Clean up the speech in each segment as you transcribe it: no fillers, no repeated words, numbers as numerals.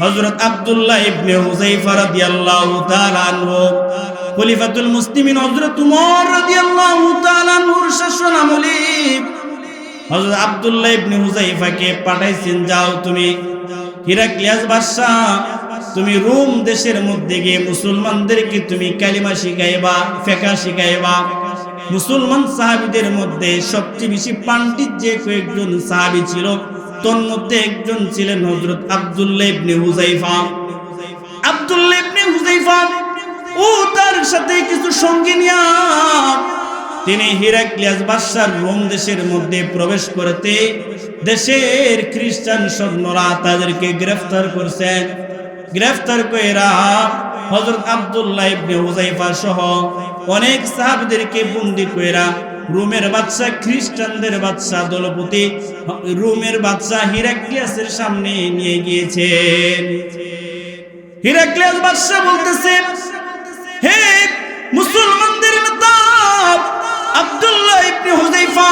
হযরত আব্দুল্লাহ ইবনে হুযায়ফা রাদিয়াল্লাহু তাআলা আনহু খলিফাতুল মুসলিমিন হযরত উমর রাদিয়াল্লাহু তাআলা আনহুর শাসনামলে হযরত আব্দুল্লাহ ইবনে হুযায়ফাকে পাঠাইছেন, যাও তুমি হিরাক্লিয়াস বাদশা, তুমি রোম দেশের মধ্যে গিয়ে মুসলমানদেরকে তুমি কালিমা শিখাইবা, ফিকহ শিখাইবা। মুসলমান সাহাবীদের মধ্যে সবচেয়ে বেশি পণ্ডিত যে কয়েকজন সাহাবী ছিল, তোর মধ্যে একজন ছিলেন হযরত আব্দুল্লাহ ইবনে হুযায়ফা। আব্দুল্লাহ ইবনে হুযায়ফা ও তার সাথে কিছু সঙ্গী নিয়া তিনি হিরাক্লিয়াস বাদশার রোম দেশের মধ্যে প্রবেশ করতে দেশের খ্রিস্টান সৈন্যরা তাদেরকে গ্রেফতার করছেন। গ্রেফতার কইরা হযরত আব্দুল্লাহ ইবনে হুযায়ফা সহ অনেক সাহাবীদেরকে বন্দী কইরা রোমের বাদশা, খ্রিস্টানদের বাদশা দলপতি রোমের বাদশা হিরাক্লিয়াসের সামনে নিয়ে গিয়েছেন। হিরাক্লিয়াস বাদশা বলতেছে, হে মুসলমানদের নেতা আব্দুল্লাহ ইবনে হুযায়ফা,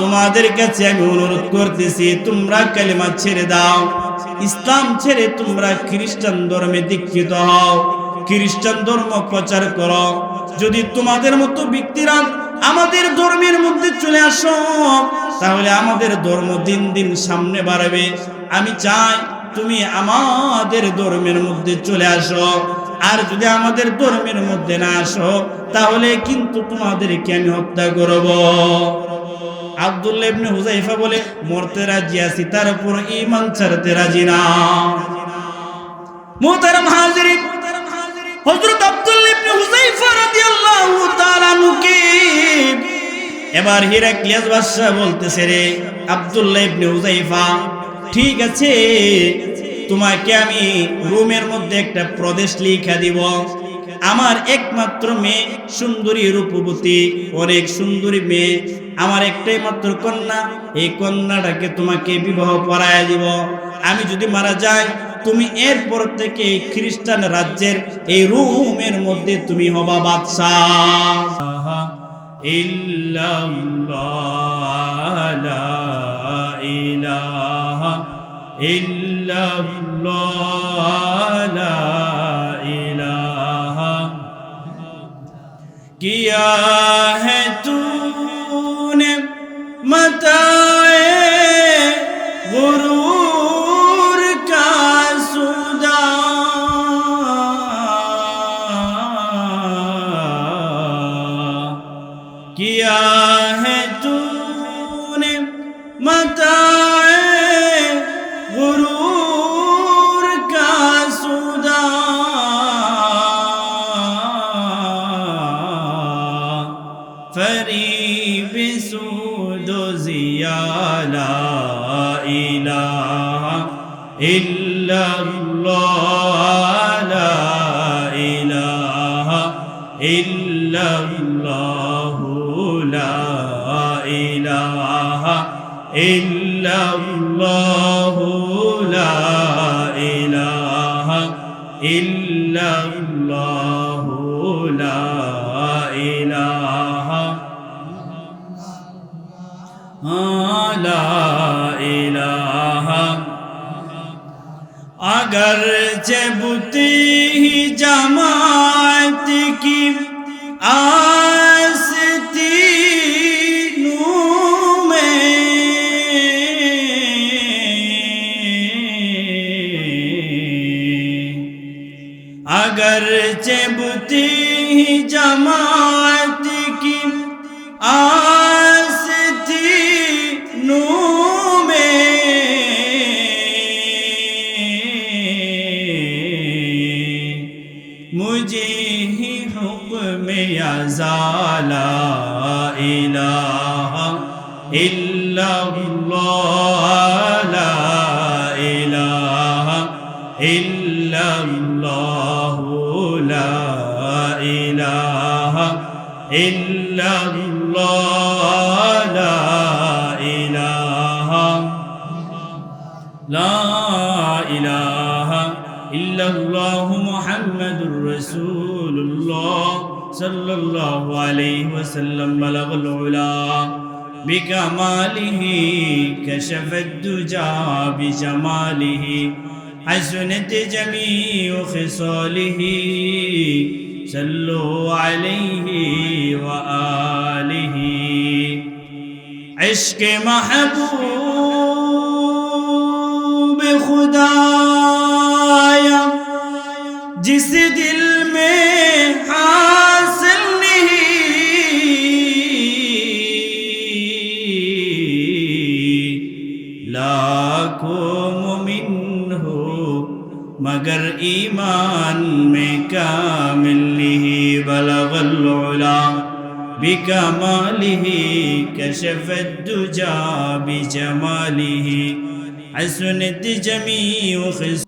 তোমাদের কাছে আমি অনুরোধ করতেছি, তোমরা কালিমা ছেড়ে দাও, ইসলাম ছেড়ে তোমরা খ্রিস্টান ধর্মে দীক্ষিত হও, খ্রিস্টান ধর্ম প্রচার করো। যদি তোমাদের মতো ব্যক্তিরা আমাদের ধর্মের মধ্যে চলে আসো, তাহলে আমাদের ধর্ম দিন দিন সামনে বাড়বে। আমি চাই তুমি আমাদের ধর্মের মধ্যে চলে আসো, আর যদি আমাদের ধর্মের মধ্যে না আসো তাহলে কিন্তু তোমাদেরকে আমি হত্যা করব। আব্দুল্লাহ ইবনে হুযায়ফা বলে, মরতে রাজি আছি, তার উপর ঈমান ছাড়তে রাজি না। মুহতারাম হাজিরিন, হযরত আব্দুল্লাহ ইবনে হুযায়ফা রাদিয়াল্লাহু তাআলা আনহুকে এবার হিরাক্লিয়াস বাদশা বলতেছে, রে আব্দুল্লাহ ইবনে হুযায়ফা, ঠিক আছে, তোমাকে আমি রোমের মধ্যে একটা প্রদেশ লিখা দিব। আমার একমাত্র মেয়ে, সুন্দরী রূপবতী, অনেক সুন্দরী মেয়ে, আমার একটাই মাত্র কন্যা, এই কন্যাটাকে তোমাকে বিবাহ পড়ায় দিব। আমি যদি মারা যাই, তুমি এরপর থেকে খ্রিস্টান রাজ্যের এই রোমের মধ্যে তুমি হবা বাদশাহ। ইল্লাল্লাহ লা ইলাহা ইল্লাল্লাহ লা ইলাহা কিয়া है तूने मताए गुरूर का सुदा किया है तूने मताए गुरूर का सुदा फरीब सूदो ज़िया ला इलाहा इल्लल्लाह ला इलाहा इल्लल्लाह ला इलाहा इल्लल्लाह ला इलाहा इल्लल्लाह ला इलाहा ला इलाहा। अगर बुती ही जमात की आस्तीनों में, अगर बुती ही जमात की आस्तीनों में, मुझे ही हुक्म अज़ा ला इलाहा इल्लल्लाह ला इलाहा इल्लल्लाह ला इलाहा इल्लल्लाह ला इलाहा ला इलाहा इल्लल्लाह मुहम्मदुर रसूलुल्लाह सल्लल्लाहु अलैहि वसल्लम बलगल उला بكماله كشف الدجى بجماله حسنت جميع خصاله صلوا عليه وآله عشق محبوب खुदाया जिस दिल में हासिल नहीं लाखों मुमिन हो मगर ईमान में कामिल नहीं बलगल उला बिकमालिही कशफत दुजा बिजमालिही हसनत जमीउ खिस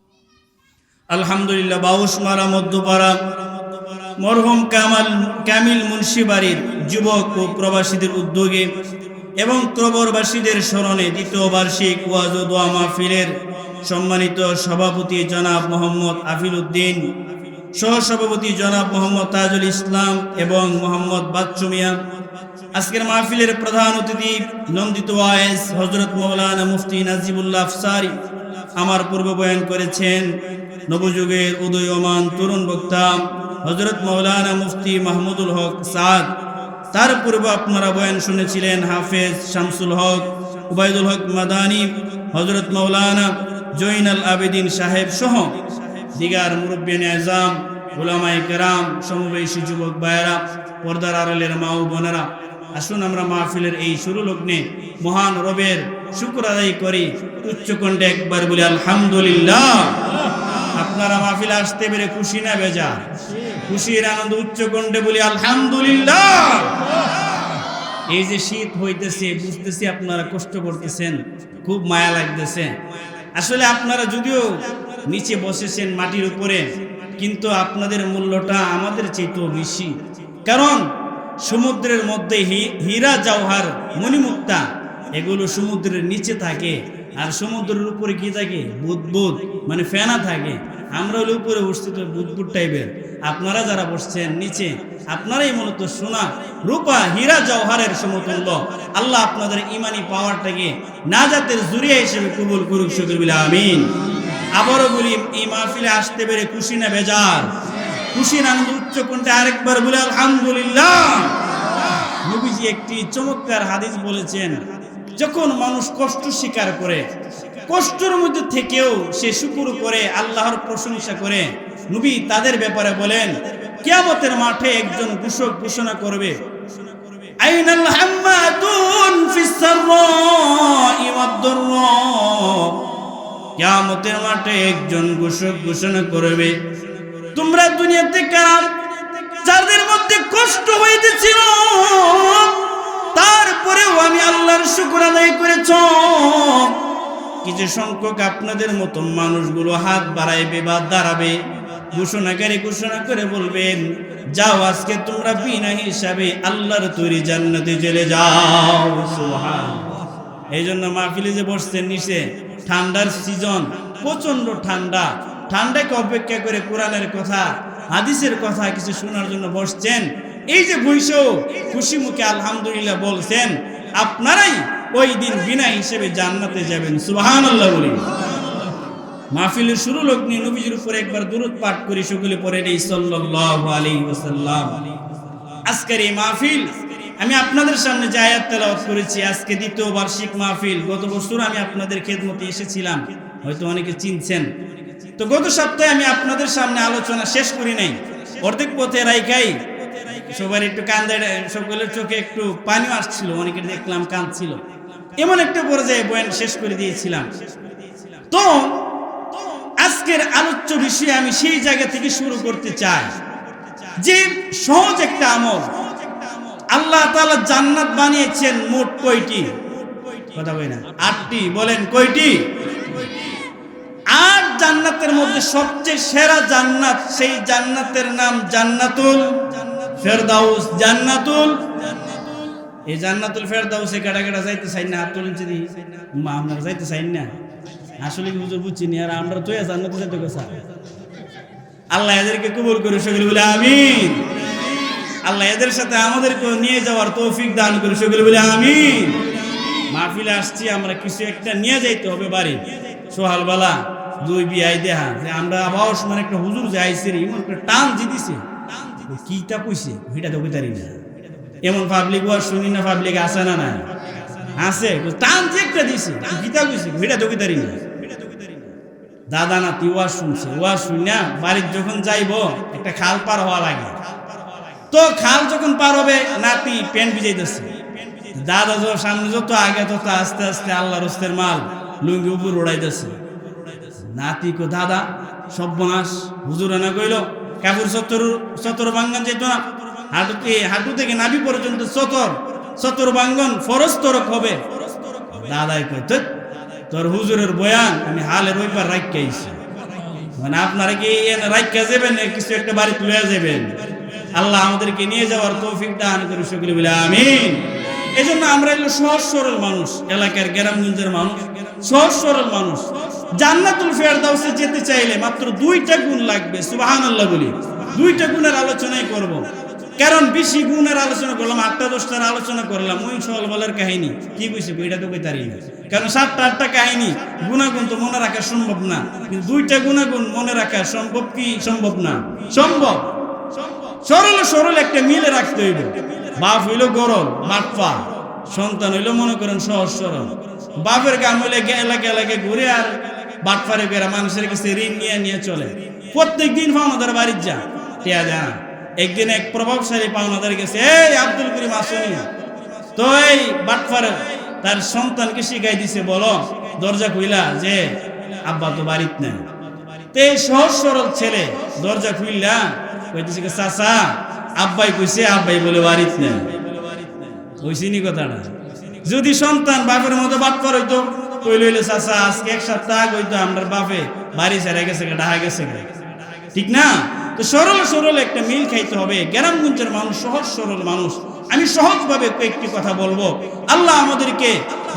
আলহামদুলিল্লাহ বাউশমারা মধ্যপাড়া মরহুম কামিল মুন্সি বাড়ির যুবক ও প্রবাসীদের উদ্যোগে এবং কবরবাসীদের স্মরণে দ্বিতীয় বার্ষিক ওয়াজ ও দোয়া মাহফিলের সম্মানিত সভাপতি জনাব মোহাম্মদ আফিল উদ্দিন, সহসভাপতি জনাব মোহাম্মদ তাজুল ইসলাম এবং মোহাম্মদ বাচ্চু মিয়া, আজকের মাহফিলের প্রধান অতিথি নন্দিত ওয়াইস হযরত মাওলানা মুফতি নাজিবুল্লাহ আফসারী আমার পূর্ব বয়ান করেছেন। নবযুগের উদীয়মান তরুণ বক্তা হযরত মাওলানা মুফতি মাহমুদুল হক সাদ, তার পূর্বে আপনারা বয়ান শুনেছিলেন হাফেজ শামসুল হক, উবাইদুল হক মাদানী, হযরত মাওলানা জয়নাল আবেদিন সাহেব সহ দিগার মুরব্বিয়ানে আযম, উলামায়ে কেরাম, সমবয়সী যুবক ভাইয়েরা, পর্দার আড়ালের মা ও বোনেরা, আসুন আমরা মাহফিলের এই শুরু লগ্নে মহান রবের শুকর আদায় করি। উচ্চকণ্ঠে একবার বলি আলহামদুলিল্লাহ। আপনারা মাহফিলে আসতে পেরে খুশি না বেজার? খুশির আনন্দ উচ্চকণ্ঠে বলি আলহামদুলিল্লাহ। এই যে শীত হইতেছে বুঝতেছি আপনারা কষ্ট করতেছেন, খুব মায়া লাগতেছে। আসলে আপনারা যদিও নিচে বসেছেন মাটির উপরে, কিন্তু আপনাদের মূল্যটা আমাদের চেয়েও বেশি। কারণ সমুদ্রের মধ্যে হীরা জওহর মণিমুক্তা এগুলো সমুদ্রের নিচে থাকে, আর সমুদ্রের উপরে কি থাকে? বুদবুদ, মানে ফেনা থাকে। আমরা হলে উপরে বসছি তো বুদবুদ টাইপের, আপনারা যারা বসছেন নিচে, আপনারাই মূলত সোনা রূপা হীরা জওহরের সমতুল্য। আল্লাহ আপনাদের ইমানি পাওয়ারটাকে নাজাতের জুরিয়া হিসেবে কবুল করুক, সকলে বলে আমিন। আবারও বলি, এই মাহফিলে আসতে পেরে খুশি না বেজার? খুশির আনন্দ উচ্চকণ্ঠে আরেকবার বলে আলহামদুলিল্লাহ। নবীজি একটি চমৎকার হাদিস বলেছেন, যখন মানুষ কষ্ট স্বীকার করে, কষ্টের মধ্যে থেকেও সে শুকর করে, আল্লাহর প্রশংসা করে, নবী তাদের ব্যাপারে বলেন কিয়ামতের মাঠে একজন ঘোষক ঘোষণা করবে, আইনাল হাম্মাদুন ফিস সাররা'i ওয়াদ-দাররা। কিয়ামতের মাঠে একজন ঘোষক ঘোষণা করবে, তোমরা দুনিয়াতে কারা যাদের মধ্যে কষ্ট হইতেছিল তারপরেও আমি আল্লাহর শুকর আদায় করেছ। কিছু সংখ্যক আপনাদের মতো মানুষগুলো হাত বাড়াইবে বা দাঁড়াবে, ঘোষণাকারী ঘোষণা করে বলবেন, যাও আজকে তোমরা বিনা হিসাবে আল্লাহর তৈরি জান্নাতে চলে যাও। সুবহানাল্লাহ। এই জন্য মাহফিলে যে বসছেন নিচে, ঠান্ডার সিজন, প্রচন্ড ঠান্ডা, ঠান্ডাকে অপেক্ষা করে কোরআনের কথা হাদিসের কথা কিছু শোনার জন্য বসছেন। এই যে বৈশও খুশি মুখে আলহামদুলিল্লাহ বলছেন, আপনারাই ওই দিন বিনা হিসেবে জান্নাতে যাবেন। সুবহানাল্লাহ বলি। মাহফিলের শুরু লগ্নে নবীজির উপর একবার দুরূদ পাঠ করি, সকলে পড়ে নেই সাল্লাল্লাহু আলাইহি ওয়াসাল্লাম। আজকের এই মাহফিল আমি আপনাদের সামনে যে আয়াত তেলাওয়াত করেছি, আজকে দ্বিতীয় বার্ষিক মাহফিল। গত বছর আমি আপনাদের খেদমতে এসেছিলাম, হয়তো অনেকে চিনছেন। তো গত সপ্তাহে আমি আপনাদের সামনে আলোচনা শেষ করি নাই, অর্ধেক পথে রাইখাই সবার একটু কান্দে, সকলের চোখে একটু পানি আসছিল, অনেকে দেখলাম কাঁদছিল, এমন একটা পর্যায়ে বয়ান শেষ করে দিয়েছিলাম। তো আজকের আলোচ্য বিষয়ে আমি সেই জায়গা থেকে শুরু করতে চাই যে সহজ একটা আমল। আল্লাহ তাআলা জান্নাত বানিয়েছেন মোট কয়টি? কথা বলি না, 8টি। বলেন কয়টি? 8 জান্নাতের মধ্যে সবচেয়ে সেরা জান্নাত, সেই জান্নাতের নাম জান্নাতুল ফেরদাউস। জান্নাতুল, এই জান্নাতুল ফেরদাউসে কাটা কাটা যাইতে চাই না, হাত তুলেন যদি আমরা যাইতে চাই না। আসলে কি হুজুর বুঝছিনি, আর আমরা তো জান্নাতে যেতে কথা। আল্লাহ এদেরকে কবুল করে, সকলে বলে আমিন। আল্লাহ এদের সাথে আমাদেরকে নিয়ে যাওয়ার তৌফিক দান করে, সকলে বলে আমিন। মাহফিলে আসছি, আমরা কিছু একটা নিয়ে যাইতে হবে বাড়ি। সোহালবেলা দুই বিয়াই দেহা যে আমরা আবার সময় একটা হুজুর যে আইসি রে এমন একটা টান জিতিছে, কিটা কইছে ওইটা তো কইতারি না। এমন পাবলিক ওয়াজ শুনি না, পাবলিক আছে না না আছে, টান যে একটা দিছে কিটা কইছে ওইটা তো কইতারি না। দাদা নাতি ওয়াজ শুনছে, ওয়াজ শুনিয়া বাড়ির যখন যাইব একটা খাল পার হওয়া লাগে, তো খাল যখন পার হবে নাতি প্যান্ট ভিজাইতেছে, দাদা যত সামনে যত আগে তত আস্তে আস্তে আল্লাহ রস্তের মাল লুঙ্গি উপর উড়াইতেছে। নাতি কো দাদা সর্বনাশ, হুজুর না কইল কাপড় চতর বাঙ্গন যেত না, হাঁটু থেকে নাভি পর্যন্ত চতর বাঙ্গন ফরজ তরক হবে। দাদাই কয় তোর হুজুরের বয়ান আমি হালের ওইবার রাখতে আইছি, মানে আপনারা কি রাখতে যাবেন কিছু একটা বাড়ি তুলে যাবেন? আল্লাহ আমাদেরকে নিয়ে যাওয়ার তৌফিক দান করে সকলে বলে আমিন। এই জন্য আমরা এলো সহজ সরল মানুষ, এলাকার গ্রামগঞ্জের মানুষ, সহজ সরল মানুষ। জান্নাতুল ফেরদাউসে যেতে চাইলে মাত্র 2টা গুণ লাগবে, সুবহানাল্লাহ বলি। 2টা গুণের আলোচনাই করব, কারণ বেশি গুণের আলোচনা করলাম, 8টা-10টার আলোচনা করলাম ওই সওয়ালের কাহিনী কি কইছে এটা তো কইতারি না, কারণ 7টা-8টা কাহিনী গুণাগুণ তো মনে রাখা সম্ভব না, কিন্তু 2টা গুণাগুণ মনে রাখা সম্ভব কি সম্ভব না? সম্ভব। সরল সরল একটা মিলে রাখতে হইব। বাপ হইল গরল বাটপা, সন্তান হইল মনে করেন সহজ সরল। বাপের কাম হইলে এলাকা এলাকায় ঘুরে আর বাটপারে বেড়া মানুষের কাছে ঋণ নিয়ে চলে, প্রত্যেক দিন পাওনাদার বাড়ির যা টিয়া যা। একদিন এক প্রভাবশালী পাওনাদার গেছে, এই আব্দুল করিম আসনি, তো এই বাটপারে তার সন্তানকে শিখাই দিছে, বলো দরজা খুইলা যে আব্বা তো বাড়িতে নেই। তো এই সহজ সরল ছেলে দরজা খুইলা কইতেছে চাচা আব্বাই কইছে, আব্বাই বলে বাড়িতে নেই। ওইসিনি কথাটা যদি সন্তান বাপের মতো বাটপার হইতো, কইল হইলে চাচা আজকে 1 সপ্তাহ আগে হইতো আমরা বাপে বাড়ি ছেড়ে গেছে, ঢাকা গেছে, ঠিক না? তো সরল সরল একটা মিল খাইতে হবে। গ্রামগঞ্জের মানুষ সহজ সরল মানুষ। আমি সহজভাবে কয়েকটি কথা বলবো। আল্লাহ আমাদেরকে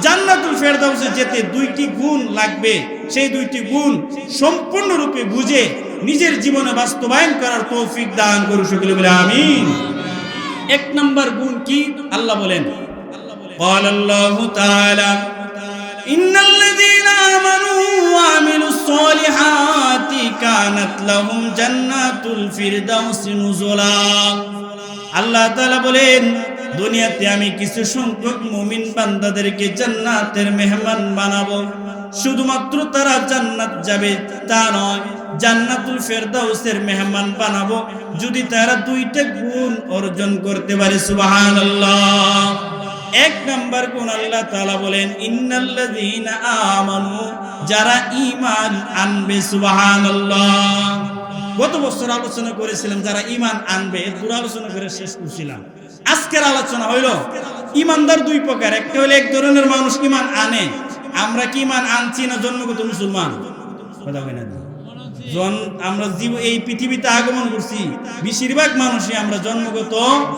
জান্নাতুল ফেরদাউসে যেতে 2টি গুণ লাগবে, সেই 2টি গুণ সম্পূর্ণরূপে বুঝে নিজের জীবনে বাস্তবায়ন করার তৌফিক দান করুন সকলে বলে আমিন। 1 নম্বর গুণ কি? আল্লাহ বলেন, قال الله تعالى إن الذين آمنوا وعملوا الصالحات كانت لهم جنات الفردوس نزلا। আল্লাহ তাআলা বলেন, দুনিয়াতে আমি কিছু সংখ্যক মুমিন বান্দাদেরকে জান্নাতের মেহমান বানাবো। শুধুমাত্র তারা জান্নাত যাবে তা নয়, জান্নাতুল ফেরদাউসের মেহমান বানাবো যদি তারা 2টা গুণ অর্জন করতে পারে। সুবহানাল্লাহ। 1 নম্বর গুণ আল্লাহ তাআলা বলেন ইন্নাল্লাযীনা আমানু, যারা ঈমান আনবে। সুবহানাল্লাহ। গত বছর আলোচনা করেছিলাম যারা ঈমান আনবে, পুরো আলোচনা করে শেষ করছিলাম। আজকের আলোচনা হইল ঈমানদার 2 প্রকার। একটা হলো এক ধরনের মানুষ ঈমান আনে। আমরা কি ঈমান আনছি না জন্মগত মুসলমান? কথা কই না, আমরা এই পৃথিবীতে আগমন করছি, বেশিরভাগ মানুষই আমরা জন্মগত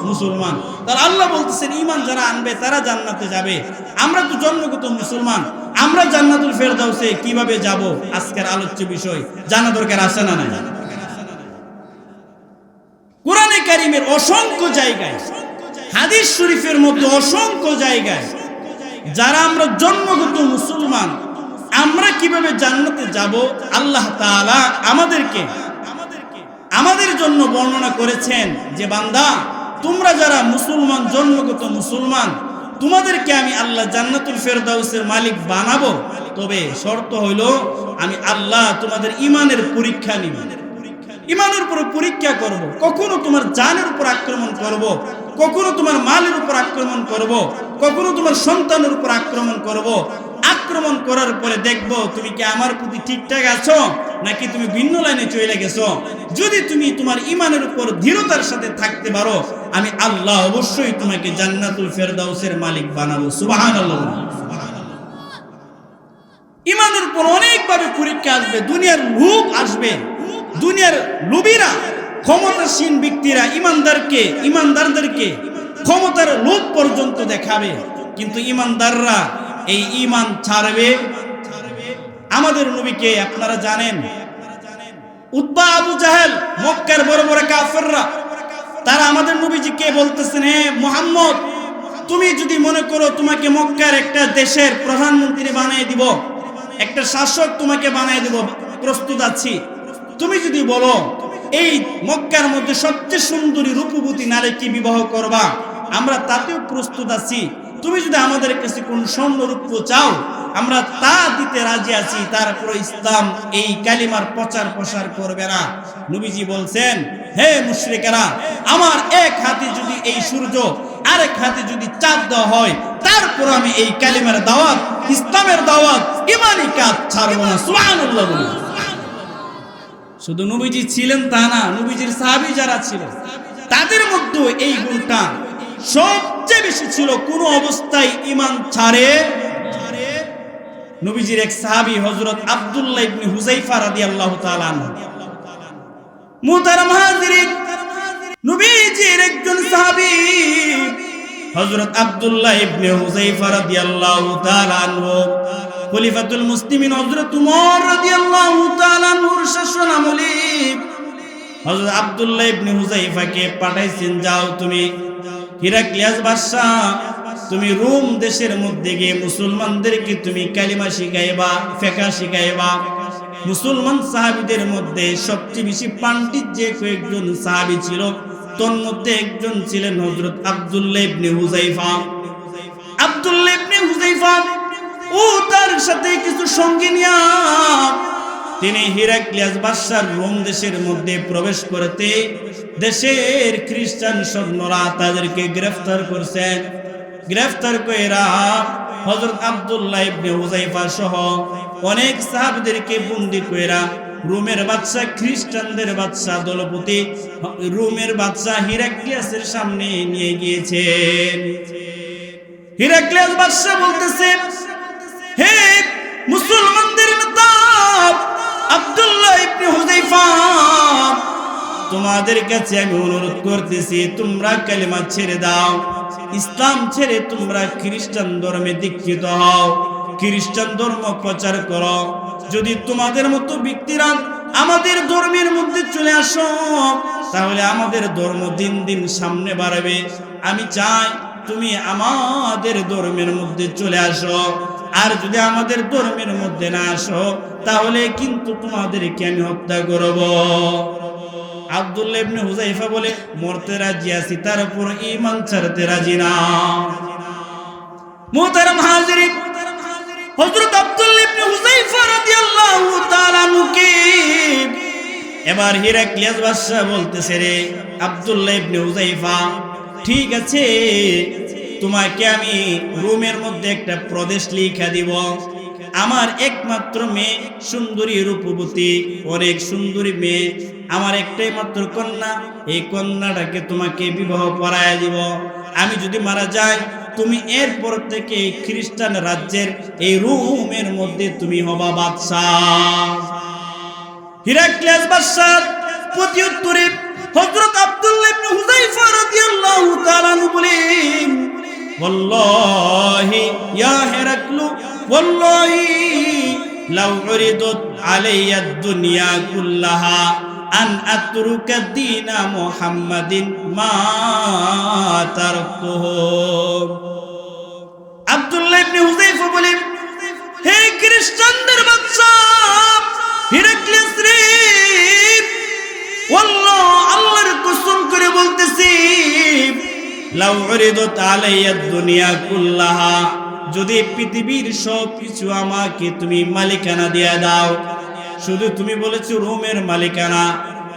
মুসলমান। তার আল্লাহ বলতেছেন ঈমান যারা আনবে তারা জান্নাতে যাবে। আমরা তো জন্মগত মুসলমান, আমরা জান্নাতুল ফেরদাউসে কিভাবে যাব? আজকের আলোচ্য বিষয়। জানা দরকার আছে না নাই? কোরআনে কারীমের অসংখ্য জায়গায়, হাদিস শরীফের মধ্যে অসংখ্য জায়গায় যারা আমরা জন্মগত মুসলমান, আমরা কিভাবে জান্নাতে যাব আল্লাহ তাআলা আমাদের জন্য বর্ণনা করেছেন যে বান্দা তোমরা যারা মুসলমান, জন্মগত মুসলমান, তোমাদেরকে আমি আল্লাহ জান্নাতুল ফেরদাউসের মালিক বানাবো, তবে শর্ত হইল আমি আল্লাহ তোমাদের ঈমানের পরীক্ষা নিব, ঈমানের উপর পরীক্ষা করব। কখনো তোমার জানের উপর আক্রমণ করব, কখনো তোমার মালের উপর আক্রমণ করব, কখনো তোমার সন্তানের উপর আক্রমণ করব। আক্রমণ করার পরে দেখব তুমি কি আমার প্রতি ঠিকঠাক আছো নাকি তুমি ভিন্ন লাইনে চলে গেছো। যদি তুমি তোমার ঈমানের উপর দৃঢ়তার সাথে থাকতে পারো, আমি আল্লাহ অবশ্যই তোমাকে জান্নাতুল ফেরদাউসের মালিক বানাবো। সুবহানাল্লাহ। ঈমানের উপর অনেকভাবে পরীক্ষা আসবে, দুনিয়ার লোভ আসবে, দুনিয়ার লোভীরা, ক্ষমতাসীন ব্যক্তিরা ঈমানদারদেরকে ক্ষমতার লোভ পর্যন্ত দেখাবে, কিন্তু ঈমানদাররা এই ঈমান ছাড়বে। আমাদের নবীকে আপনারা জানেন, উতবা, আবু জাহেল, মক্কার বড় বড় কাফেররা, তারা আমাদের নবীজিকে বলতেছেন, হে মুহাম্মদ, তুমি যদি মনে করো তোমাকে মক্কার একটা দেশের প্রধানমন্ত্রী বানিয়ে দিব, একটা শাসক তোমাকে বানিয়ে দিব, প্রস্তুত আছি। তুমি যদি বলো এই মক্কার মধ্যে সবচেয়ে সুন্দরী রূপবতী নারীকে বিবাহ করবা, আমরা তাতেও প্রস্তুত আছি। তুমি যদি আমাদের কাছে কোন স্বর্ণরূপ্য চাও, আমরা তা দিতে রাজি আছি। তারপর ইসলাম এই কালিমার প্রচার করবে না। নবীজি বলছেন, হে মুশরিকেরা, আমার এক হাতে যদি এই সূর্য, আরেক হাতে যদি চাঁদ দেওয়া হয়, তারপর আমি এই কালিমার দাওয়াত, ইসলামের দাওয়াত, ঈমানি কাজ ছাড়ব না। সুবহানাল্লাহ বলুন। শুধু নবীজি ছিলেন তা না, নবীজির সাহাবী যারা ছিল তাদের মধ্যে এই গুণটা সবচেয়ে বেশি ছিল। কোন অবস্থায় ঈমান ছাড়ে। নবীজির এক সাহাবী হযরত আব্দুল্লাহ ইবনে হুযায়ফা রাদিয়াল্লাহু তাআলা আনহু, মুহতারাম হাজিরিন, নবীজির একজন সাহাবী হযরত আব্দুল্লাহ ইবনে হুযায়ফা রাদিয়াল্লাহু তাআলা আনহু খলিফাতুল মুসলিমিন হযরত উমর রাদিয়াল্লাহু তাআলা আনহুর শাসনামলে হযরত আব্দুল্লাহ ইবনে হুযায়ফাকে পাঠাইছেন, যাও তুমি হিরাক্লিয়াস বাদশা, তুমি রোম দেশের মধ্যে গিয়ে মুসলমানদেরকে তুমি কালিমা শিখাইবা, ফিকহ শিখাইবা। মুসলমান সাহাবীদের মধ্যে সবচেয়ে বেশি পণ্ডিত যে কয়েকজন সাহাবী ছিল, তোর মধ্যে একজন ছিলেন হযরত আব্দুল্লাহ ইবনে হুযায়ফা। আব্দুল্লাহ ইবনে হুযায়ফা ও তার সাথে কিছু সঙ্গী নিয়া তিনি হিরাক্লিয়াস বাদশার রোম দেশের মধ্যে প্রবেশ করতে দেশের খ্রিস্টান সৈন্যরা তাদেরকে গ্রেফতার করছেন। গ্রেফতার কইরা হযরত আব্দুল্লাহ ইবনে হুযায়ফা সহ অনেক সাহাবীদেরকে বন্দী কইরা রোমের বাদশা, খ্রিস্টানদের বাদশা দলপতি রোমের বাদশা হিরাক্লিয়াসের সামনে নিয়ে গিয়েছেন। হিরাক্লিয়াস বাদশা বলতেছে, হে মুসলমানদের নেতা আব্দুল্লাহ ইবনে হুযায়ফা, তোমাদের কাছে আমি অনুরোধ করতেছি, তোমরা কালিমা ছেড়ে দাও, ইসলাম ছেড়ে তোমরা খ্রিস্টান ধর্মে দীক্ষিত হও, খ্রিস্টান ধর্ম প্রচার করো। যদি তোমাদের মতো ব্যক্তিরা আমাদের ধর্মের মধ্যে চলে আসো, তাহলে আমাদের ধর্ম দিন দিন সামনে বাড়বে। আমি চাই তুমি আমাদের ধর্মের মধ্যে চলে আসো, আর যদি আমাদের ধর্মের মধ্যে না আসো, তাহলে কিন্তু তোমাদেরকে আমি হত্যা করব। আব্দুল্লাহ ইবনে হুযায়ফা বলে, মরতে রাজি আছি, তার উপর ঈমান ছাড়তে রাজি না। মুহতারাম হাজিরিন, হযরত আব্দুল্লাহ ইবনে হুযায়ফা রাদিয়াল্লাহু তাআলা আনহুকে এবার হিরাক্লিয়াস বাদশা বলতেছে, রে আব্দুল্লাহ ইবনে হুযায়ফা, ঠিক আছে, তোমাকে আমি রোমের মধ্যে একটা প্রদেশ লিখা দিব। আমার একমাত্র মেয়ে সুন্দরী রূপবতী, অনেক সুন্দরী মেয়ে, আমার একটাই মাত্র কন্যা, এই কন্যাটাকে তোমাকে বিবাহ করায় দিব। আমি যদি মারা যাই, তুমি এরপর থেকে খ্রিস্টান রাজ্যের এই রোমের মধ্যে তুমি হবা বাদশাহ। হিরাক্লিয়াস বাদশার প্রত্যুত্তরে হযরত আব্দুল্লাহ ইবনে হুযায়ফা রাদিয়াল্লাহু তাআলা আনহু বলেন, ওয়াল্লাহি ইয়া হিরাকলু, ওয়াল্লাহি লাউ উরিদত আলাইয়া দুনিয়া কুল্লাহা আন আতরুকা দীনা মুহাম্মাদিন মা তারাকতুহু। আব্দুল্লাহ ইবনে হুযায়ফা বলেন, হে খ্রিস্টানদের বাদশা হিরাক্লিয়াস রে, ওয়াল্লাহ, আল্লাহর কসম করে বলতেছি, লাউ উরিদত আলাইয়া দুনিয়া কুল্লাহা, যদি পৃথিবীর সব কিছু আমাকে তুমি মালিকানা দিয়ে দাও, শুধু তুমি বলেছো রোমের মালিকানা,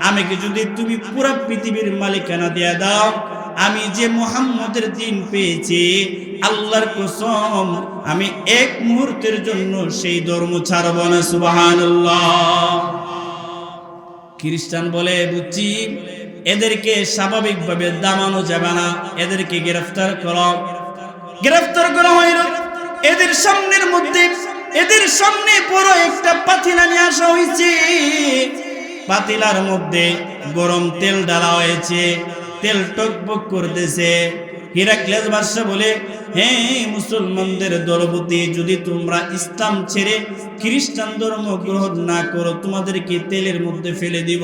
আমাকে যদি তুমি পুরো পৃথিবীর মালিকানা দিয়ে দাও, আমি যে মুহাম্মদের দিন পেয়েছি, আল্লাহর কসম আমি এক মুহূর্তের জন্য সেই ধর্ম ছাড়ব না। সুবহানাল্লাহ। খ্রিস্টান বলে, বুঝছি, এদেরকে স্বাভাবিকভাবে দামানো যাবে না, এদেরকে গ্রেফতার করো। গ্রেফতার করা হইল। এদের সামনের মধ্যে, এদের সামনে বড় একটা পাতিলা নিয়ে আসা হয়েছে। পাতিলার মধ্যে গরম তেল ঢালা হয়েছে, তেল টকবক করতেছে। হিরাক্লিয়াস বাদশা বলে, হে মুসলমানদের দলপতি, যদি তোমরা ইসলাম ছেড়ে খ্রিস্টান ধর্ম গ্রহণ না করো, তোমাদেরকে তেলের মধ্যে ফেলে দিব।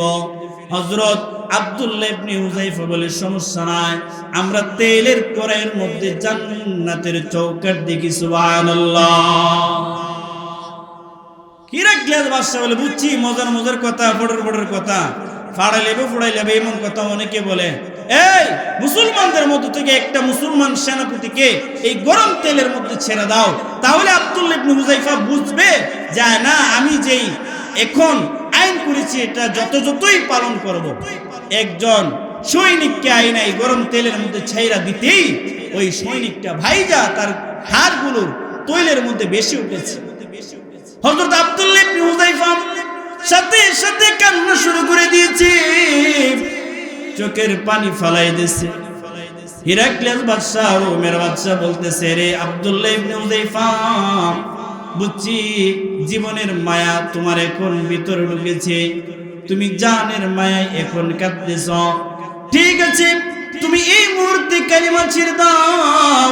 হযরত আব্দুল্লাহ ইবনে হুযায়ফা বলে সমস্যা নাই, আমরা তেলের কড়াইয়ের মধ্যে জান্নাতের চৌকাঠ দেখি। সুবহানাল্লাহ। হিরাক্লিয়াস বাদশা বলে বুঝছি, মজার মজার কথা, বড়র কথা, ফাড়াই লেবে এমন কথা অনেকে বলে। এই মুসলমানদের মধ্যে থেকে একটা মুসলমান সেনাপতিকে এই গরম তেলের মধ্যে ছেড়ে দাও, তাহলে আব্দুল্লাহ ইবনে হুযায়ফা বুঝবে যায় না আমি যেই এখন আইন করেছি এটা যতই পালন করব। একজন সৈনিককে আইন এই গরম তেলের মধ্যে ছেড়া দিতেই ওই সৈনিকটা ভাইজা তার হাড়গুলো তৈলের মধ্যে বেশি উঠেছে। হযরত আব্দুল্লাহ ইবনে হুযায়ফা সাথে সাথে কান্না শুরু করে দিয়েছে, চোখের পানি ফালাই দিয়েছে। হিরাক্লিয়াস বাদশা রোমের বাদশা বলতেছে, রে আব্দুল্লাহ ইবনে হুযায়ফা, বুঝছি জীবনের মায়া তোমার এখন ভিতরে ঢুকেছে, তুমি জানের মায়ায় এখন কাঁদতেছ। ঠিক আছে, তুমি এই মুহূর্তে কালিমা ছেড়ে দাও,